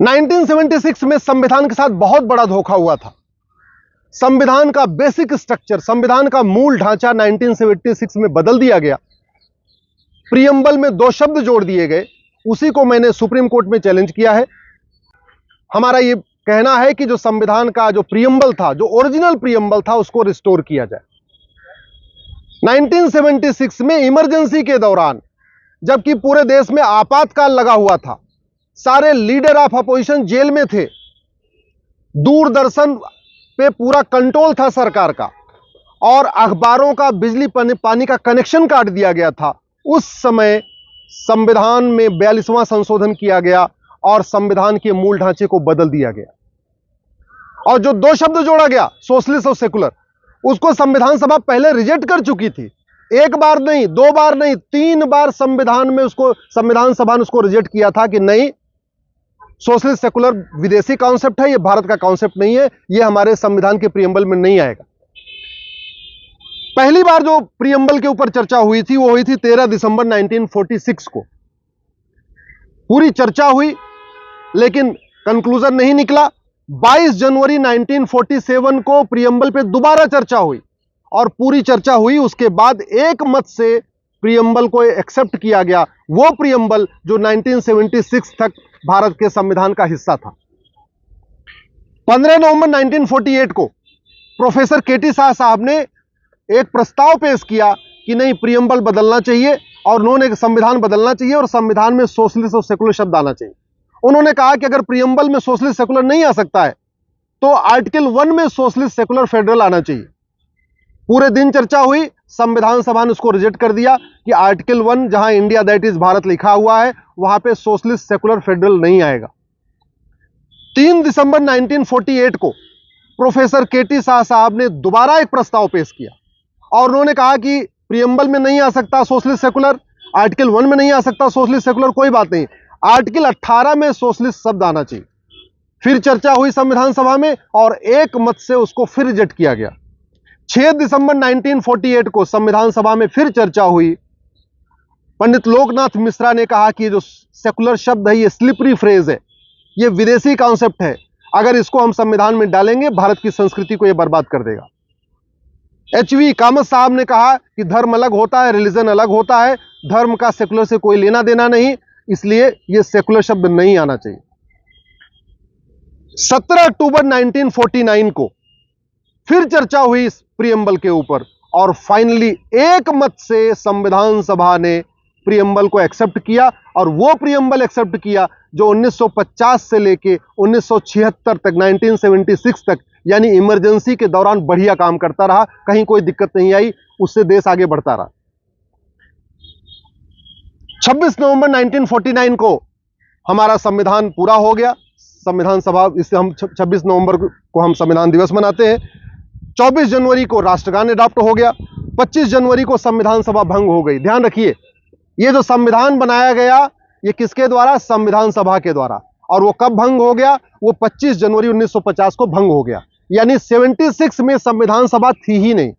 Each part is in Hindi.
1976 में संविधान के साथ बहुत बड़ा धोखा हुआ था। संविधान का बेसिक स्ट्रक्चर, संविधान का मूल ढांचा 1976 में बदल दिया गया। प्रियम्बल में 2 शब्द जोड़ दिए गए। उसी को मैंने सुप्रीम कोर्ट में चैलेंज किया है। हमारा यह कहना है कि जो संविधान का जो प्रियम्बल था, जो ओरिजिनल प्रियम्बल था, उसको रिस्टोर किया जाए। 1976 में इमरजेंसी के दौरान, जबकि पूरे देश में आपातकाल लगा हुआ था, सारे लीडर ऑफ अपोजिशन जेल में थे, दूरदर्शन पे पूरा कंट्रोल था सरकार का, और अखबारों का, बिजली पानी का कनेक्शन काट दिया गया था। उस समय संविधान में 42वां संशोधन किया गया और संविधान के मूल ढांचे को बदल दिया गया। और जो 2 शब्द जोड़ा गया, सोशलिस्ट और सेकुलर, उसको संविधान सभा पहले रिजेक्ट कर चुकी थी। 1 बार नहीं, 2 बार नहीं, 3 बार संविधान सभा ने उसको रिजेक्ट किया था कि नहीं, सोशलिस्ट सेकुलर विदेशी कॉन्सेप्ट है, यह भारत का कॉन्सेप्ट नहीं है, यह हमारे संविधान के प्रियम्बल में नहीं आएगा। पहली बार जो प्रियम्बल के ऊपर चर्चा हुई थी वो हुई थी 13 दिसंबर 1946 को। पूरी चर्चा हुई लेकिन कंक्लूजन नहीं निकला। 22 जनवरी 1947 को प्रियम्बल पे दोबारा चर्चा हुई और पूरी चर्चा हुई। उसके बाद एक मत से प्रियम्बल को एक्सेप्ट किया गया, वो प्रियम्बल जो 1976 तक भारत के संविधान का हिस्सा था। 15 नवंबर 1948 को प्रोफेसर केटी शाह साहब ने एक प्रस्ताव पेश किया कि नहीं, प्रियम्बल बदलना चाहिए और उन्होंने संविधान बदलना चाहिए और संविधान में सोशलिस्ट और सेकुलर शब्द आना चाहिए। उन्होंने कहा कि अगर प्रियम्बल में सोशलिस्ट सेकुलर नहीं आ सकता है तो आर्टिकल 1 में सोशलिस्ट सेकुलर फेडरल आना चाहिए। पूरे दिन चर्चा हुई, संविधान सभा ने उसको रिजेक्ट कर दिया कि आर्टिकल 1 जहां इंडिया दैट इज भारत लिखा हुआ है वहां पे सोशलिस्ट सेकुलर फेडरल नहीं आएगा। 3 दिसंबर 1948 को प्रोफेसर केटी शाह साहब ने दोबारा एक प्रस्ताव पेश किया और उन्होंने कहा कि प्रियम्बल में नहीं आ सकता सोशलिस्ट सेकुलर, आर्टिकल 1 में नहीं आ सकता सोशलिस्ट सेकुलर, कोई बात नहीं, आर्टिकल 18 में सोशलिस्ट शब्द आना चाहिए। फिर चर्चा हुई संविधान सभा में और एक मत से उसको फिर रिजेक्ट किया गया। 6 दिसंबर 1948 को संविधान सभा में फिर चर्चा हुई। पंडित लोकनाथ मिश्रा ने कहा कि जो सेकुलर शब्द है ये स्लिपरी फ्रेज है, ये विदेशी कॉन्सेप्ट है, अगर इसको हम संविधान में डालेंगे भारत की संस्कृति को ये बर्बाद कर देगा। एचवी कामत साहब ने कहा कि धर्म अलग होता है, रिलीजन अलग होता है, धर्म का सेकुलर से कोई लेना देना नहीं, इसलिए यह सेकुलर शब्द नहीं आना चाहिए। 17 अक्टूबर 1949 को फिर चर्चा हुई इस प्रियम्बल के ऊपर और फाइनली एक मत से संविधान सभा ने प्रियम्बल को एक्सेप्ट किया और वो प्रियम्बल एक्सेप्ट किया जो 1950 से लेके 1976 तक, 1976 तक, यानी इमरजेंसी के दौरान बढ़िया काम करता रहा, कहीं कोई दिक्कत नहीं आई, उससे देश आगे बढ़ता रहा। 26 नवंबर 1949 को हमारा संविधान पूरा हो गया। संविधान सभा, इससे हम 26 नवंबर को हम संविधान दिवस मनाते हैं। 24 जनवरी को राष्ट्रगान अडॉप्ट हो गया। 25 जनवरी को संविधान सभा भंग हो गई। ध्यान रखिए, ये जो संविधान बनाया गया ये किसके द्वारा? संविधान सभा के द्वारा। और वो कब भंग हो गया? वो 25 जनवरी 1950 को भंग हो गया, यानी 76 में संविधान सभा थी ही नहीं।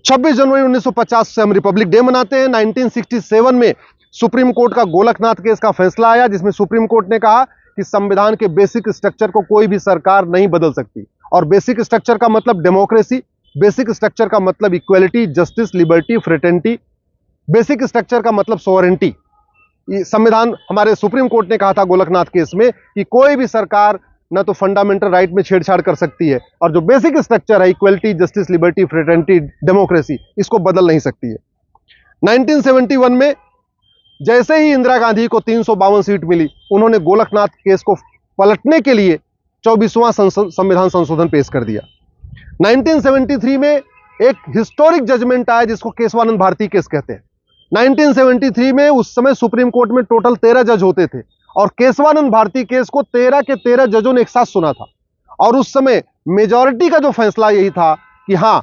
26 जनवरी 1950 से हम रिपब्लिक डे मनाते हैं। 1967 में सुप्रीम कोर्ट का गोलकनाथ केस का फैसला आया जिसमें सुप्रीम कोर्ट ने कहा कि संविधान के बेसिक स्ट्रक्चर को कोई भी सरकार नहीं बदल सकती। और बेसिक स्ट्रक्चर का मतलब डेमोक्रेसी, बेसिक स्ट्रक्चर का मतलब equality, justice, liberty, fraternity, basic structure का मतलब सोवरेंटी। संविधान, हमारे सुप्रीम कोर्ट ने कहा था गोलकनाथ केस में कि कोई भी सरकार न तो फंडामेंटल राइट में छेड़छाड़ कर सकती है और जो बेसिक स्ट्रक्चर है equality, justice, liberty, fraternity, democracy, इसको बदल नहीं सकती है। 1971 में जैसे ही इंदिरा गांधी को 352 सीट मिली, उन्होंने गोलकनाथ केस को पलटने के लिए 24वां संविधान संशोधन पेश कर दिया। 1973 में एक हिस्टोरिक जजमेंट आया जिसको केशवानंद भारती केस कहते हैं। 1973 में उस समय सुप्रीम कोर्ट में टोटल 13 जज होते थे और केशवानंद भारती केस को 13 के 13 जजों ने एक साथ सुना था। और उस समय मेजॉरिटी का जो फैसला यही था कि हाँ,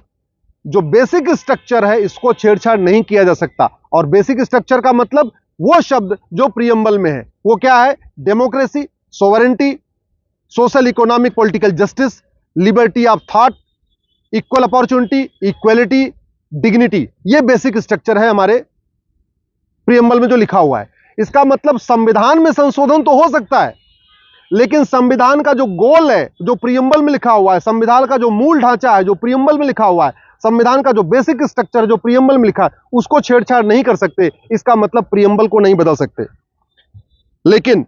जो बेसिक स्ट्रक्चर है इसको छेड़छाड़ नहीं किया जा सकता। और बेसिक स्ट्रक्चर का मतलब वो शब्द जो प्रियम्बल में है, वो क्या है? Democracy, sovereignty, social, economic, political justice, liberty of thought, equal opportunity, equality, dignity, ये बेसिक स्ट्रक्चर है हमारे प्रियम्बल में जो लिखा हुआ है। इसका मतलब संविधान में संशोधन तो हो सकता है लेकिन संविधान का जो गोल है, जो प्रियम्बल में लिखा हुआ है, संविधान का जो मूल ढांचा है जो प्रियम्बल में लिखा हुआ है, संविधान का जो बेसिक स्ट्रक्चर जो प्रियम्बल में लिखा है, उसको छेड़छाड़ नहीं कर सकते। इसका मतलब प्रियम्बल को नहीं बदल सकते। लेकिन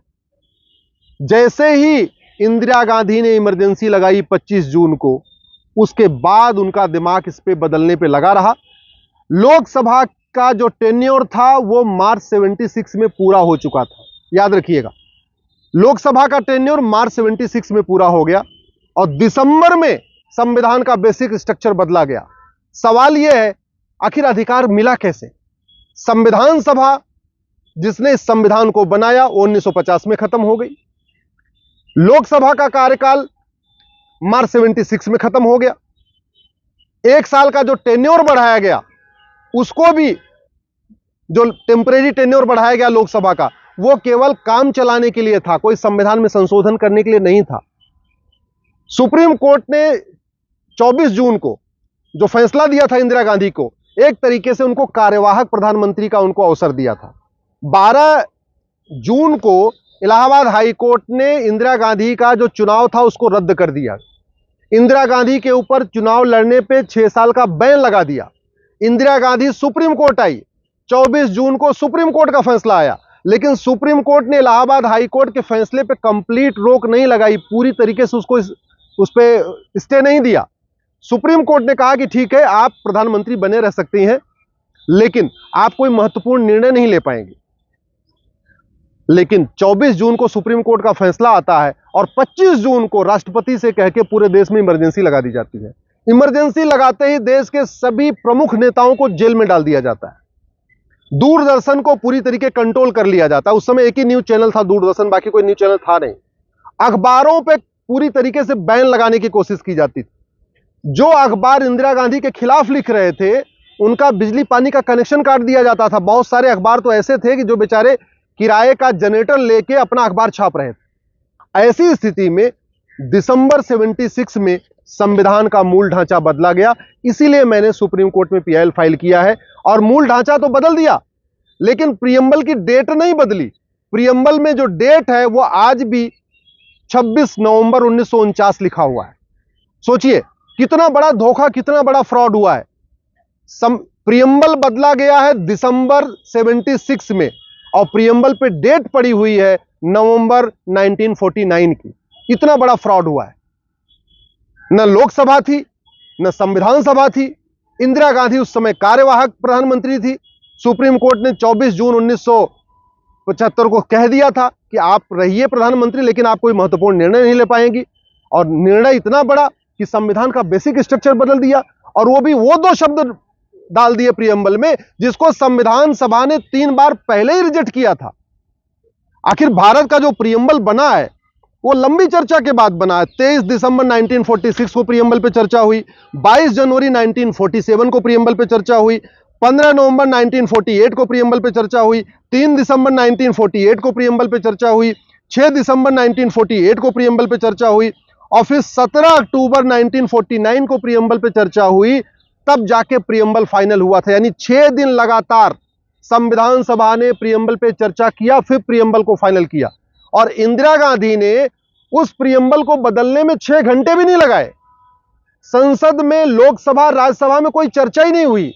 जैसे ही इंदिरा गांधी ने इमरजेंसी लगाई 25 जून को, उसके बाद उनका दिमाग इस पे बदलने पे लगा रहा। लोकसभा का जो टेन्योर था वो मार्च 76 में पूरा हो चुका था, याद रखिएगा। लोकसभा का टेन्योर मार्च 76 में पूरा हो गया और दिसंबर में संविधान का बेसिक स्ट्रक्चर बदला गया। सवाल यह है, आखिर अधिकार मिला कैसे? संविधान सभा जिसने इस संविधान को बनाया वो 1950 में खत्म हो गई। लोकसभा का कार्यकाल मार्च 76 में खत्म हो गया। 1 साल का जो टेन्योर बढ़ाया गया, उसको भी जो टेम्परेरी टेन्योर बढ़ाया गया लोकसभा का, वो केवल काम चलाने के लिए था, कोई संविधान में संशोधन करने के लिए नहीं था। सुप्रीम कोर्ट ने 24 जून को जो फैसला दिया था इंदिरा गांधी को, एक तरीके से उनको कार्यवाहक प्रधानमंत्री का उनको अवसर दिया था। 12 जून को इलाहाबाद हाई कोर्ट ने इंदिरा गांधी का जो चुनाव था उसको रद्द कर दिया। इंदिरा गांधी के ऊपर चुनाव लड़ने पे 6 साल का बैन लगा दिया। इंदिरा गांधी सुप्रीम कोर्ट आई, 24 जून को सुप्रीम कोर्ट का फैसला आया, लेकिन सुप्रीम कोर्ट ने इलाहाबाद हाई कोर्ट के फैसले पे कंप्लीट रोक नहीं लगाई, पूरी तरीके से उसको उस पे स्टे नहीं दिया। सुप्रीम कोर्ट ने कहा कि ठीक है, आप प्रधानमंत्री बने रह सकती हैं, लेकिन आप कोई महत्वपूर्ण निर्णय नहीं ले पाएंगे। लेकिन 24 जून को सुप्रीम कोर्ट का फैसला आता है और 25 जून को राष्ट्रपति से कह के पूरे देश में इमरजेंसी लगा दी जाती है। इमरजेंसी लगाते ही देश के सभी प्रमुख नेताओं को जेल में डाल दिया जाता है। दूरदर्शन को पूरी तरीके कंट्रोल कर लिया जाता है। उस समय एक ही न्यूज चैनल था दूरदर्शन, बाकी कोई न्यूज चैनल था नहीं। अखबारों पे पूरी तरीके से बैन लगाने की कोशिश की जाती थी। जो अखबार इंदिरा गांधी के खिलाफ लिख रहे थे, उनका बिजली पानी का कनेक्शन काट दिया जाता था। बहुत सारे अखबार तो ऐसे थे कि जो बेचारे किराए का जनरेटर लेके अपना अखबार छाप रहे थे। ऐसी स्थिति में दिसंबर 76 में संविधान का मूल ढांचा बदला गया। इसीलिए मैंने सुप्रीम कोर्ट में पीआईएल फाइल किया है। और मूल ढांचा तो बदल दिया, लेकिन प्रियम्बल की डेट नहीं बदली। प्रियम्बल में जो डेट है वो आज भी 26 नवंबर 1949 लिखा हुआ है। सोचिए कितना बड़ा धोखा, कितना बड़ा फ्रॉड हुआ है। प्रियम्बल बदला गया है दिसंबर 76 में और प्रियम्बल पे डेट पड़ी हुई है नवंबर 1949 की। इतना बड़ा फ्रॉड हुआ है। न लोकसभा थी, न संविधान सभा थी। इंदिरा गांधी उस समय कार्यवाहक प्रधानमंत्री थी। सुप्रीम कोर्ट ने 24 जून 1975 को कह दिया था कि आप रहिए प्रधानमंत्री, लेकिन आप कोई महत्वपूर्ण निर्णय नहीं ले पाएंगी। और निर्णय इतना बड़ा कि संविधान का बेसिक स्ट्रक्चर बदल दिया, और वो भी वो 2 शब्द डाल दिए प्रियम्बल में जिसको संविधान सभा ने 3 बार पहले ही रिजेक्ट किया था। आखिर भारत का जो प्रियम्बल बना है वो लंबी चर्चा के बाद बना है। 23 दिसंबर 1946 को प्रियम्बल पे चर्चा हुई, 22 जनवरी 1947 को प्रियम्बल पे चर्चा हुई, 15 नवंबर 1948 को प्रियम्बल पे चर्चा हुई, 3 दिसंबर 1948 को प्रियम्बल पे चर्चा हुई, 6 दिसंबर 1948 को प्रियम्बल पे चर्चा हुई, और फिर 17 अक्टूबर 1949 को प्रियम्बल पे चर्चा हुई। तब जाके प्रियम्बल फाइनल हुआ था। यानी 6 दिन लगातार संविधान सभा ने प्रियम्बल पे चर्चा किया, फिर प्रियम्बल को फाइनल किया। और इंदिरा गांधी ने उस प्रियम्बल को बदलने में 6 घंटे भी नहीं लगाए। संसद में, लोकसभा, राज्यसभा में कोई चर्चा ही नहीं हुई।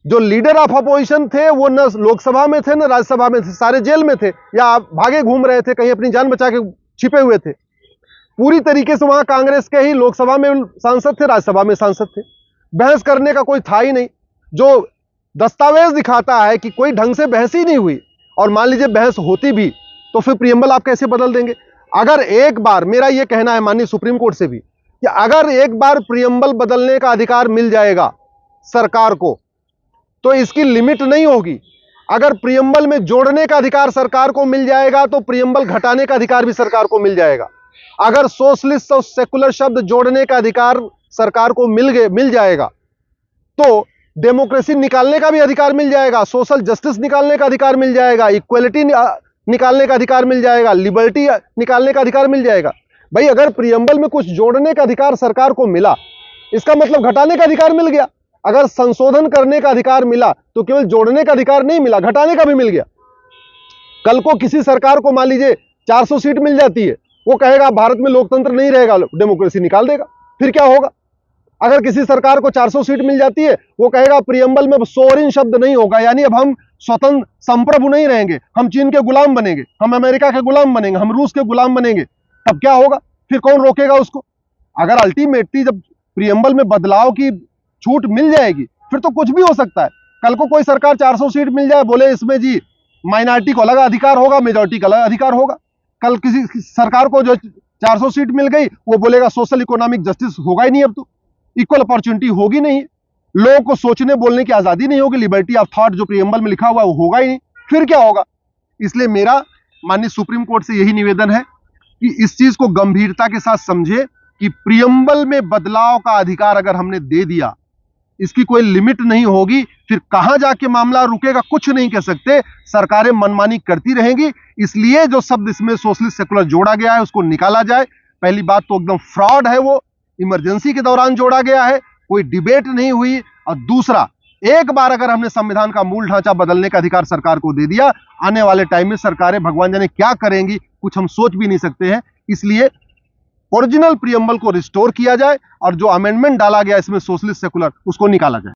जो लीडर ऑफ अपोजिशन थे वो न लोकसभा में थे न राज्यसभा में थे, सारे जेल में थे या भागे घूम रहे थे, कहीं अपनी जान बचा के छिपे हुए थे। पूरी तरीके से वहां कांग्रेस के ही लोकसभा में सांसद थे, राज्यसभा में सांसद थे। बहस करने का कोई था ही नहीं। जो दस्तावेज दिखाता है कि कोई ढंग से बहस ही नहीं हुई, और मान लीजिए बहस होती भी तो फिर प्रियम्बल आप कैसे बदल देंगे? अगर एक बार, मेरा यह कहना है माननीय सुप्रीम कोर्ट से भी, कि अगर एक बार प्रियम्बल बदलने का अधिकार मिल जाएगा सरकार को, तो इसकी लिमिट नहीं होगी। अगर प्रियम्बल में जोड़ने का अधिकार सरकार को मिल जाएगा तो प्रियम्बल घटाने का अधिकार भी सरकार को मिल जाएगा। अगर सोशलिस्ट और सेकुलर शब्द जोड़ने का अधिकार सरकार को मिल जाएगा तो डेमोक्रेसी निकालने का भी अधिकार मिल जाएगा, सोशल जस्टिस निकालने का अधिकार मिल जाएगा, इक्वलिटी निकालने का अधिकार मिल जाएगा, लिबर्टी निकालने का अधिकार मिल जाएगा। भाई अगर प्रियम्बल में कुछ जोड़ने का अधिकार सरकार को मिला, इसका मतलब घटाने का अधिकार मिल गया। अगर संशोधन करने का अधिकार मिला तो केवल जोड़ने का अधिकार नहीं मिला, घटाने का भी मिल गया। कल को किसी सरकार को मान लीजिए 400 सीट मिल जाती है वो कहेगा भारत में लोकतंत्र नहीं रहेगा, डेमोक्रेसी निकाल देगा। फिर क्या होगा? अगर किसी सरकार को 400 सीट मिल जाती है, वो कहेगा प्रियम्बल में सोवरेन शब्द नहीं होगा, यानी अब हम स्वतंत्र संप्रभु नहीं रहेंगे, हम चीन के गुलाम बनेंगे, हम अमेरिका के गुलाम बनेंगे, हम रूस के गुलाम बनेंगे। तब क्या होगा? फिर कौन रोकेगा उसको? अगर अल्टीमेटली जब प्रियम्बल में बदलाव की छूट मिल जाएगी, फिर तो कुछ भी हो सकता है। कल को कोई सरकार 400 सीट मिल जाए, बोले इसमें जी माइनॉरिटी को अलग अधिकार होगा, मेजॉरिटी का अलग अधिकार होगा। कल किसी सरकार को जो 400 सीट मिल गई, वो बोलेगा सोशल इकोनॉमिक जस्टिस होगा ही नहीं, अब तो इक्वल अपॉर्चुनिटी होगी नहीं, लोगों को सोचने बोलने की आजादी नहीं होगी, लिबर्टी ऑफ थॉट जो प्रियम्बल में लिखा हुआ है वो होगा ही नहीं। फिर क्या होगा? इसलिए मेरा माननीय सुप्रीम कोर्ट से यही निवेदन है कि इस चीज को गंभीरता के साथ समझे कि प्रियम्बल में बदलाव का अधिकार अगर हमने दे दिया, इसकी कोई लिमिट नहीं होगी, फिर कहां जाके मामला रुकेगा कुछ नहीं कह सकते, सरकारें मनमानी करती रहेंगी। इसलिए जो शब्द इसमें सोशलिस्ट सेकुलर जोड़ा गया है उसको निकाला जाए। पहली बात तो एकदम फ्रॉड है, वो इमरजेंसी के दौरान जोड़ा गया है, कोई डिबेट नहीं हुई। और दूसरा, एक बार अगर हमने संविधान का मूल ढांचा बदलने का अधिकार सरकार को दे दिया, आने वाले टाइम में सरकारें भगवान जाने क्या करेंगी, कुछ हम सोच भी नहीं सकते हैं। इसलिए ओरिजिनल प्रियम्बल को रिस्टोर किया जाए और जो अमेंडमेंट डाला गया इसमें सोशलिस्ट सेकुलर, उसको निकाला जाए।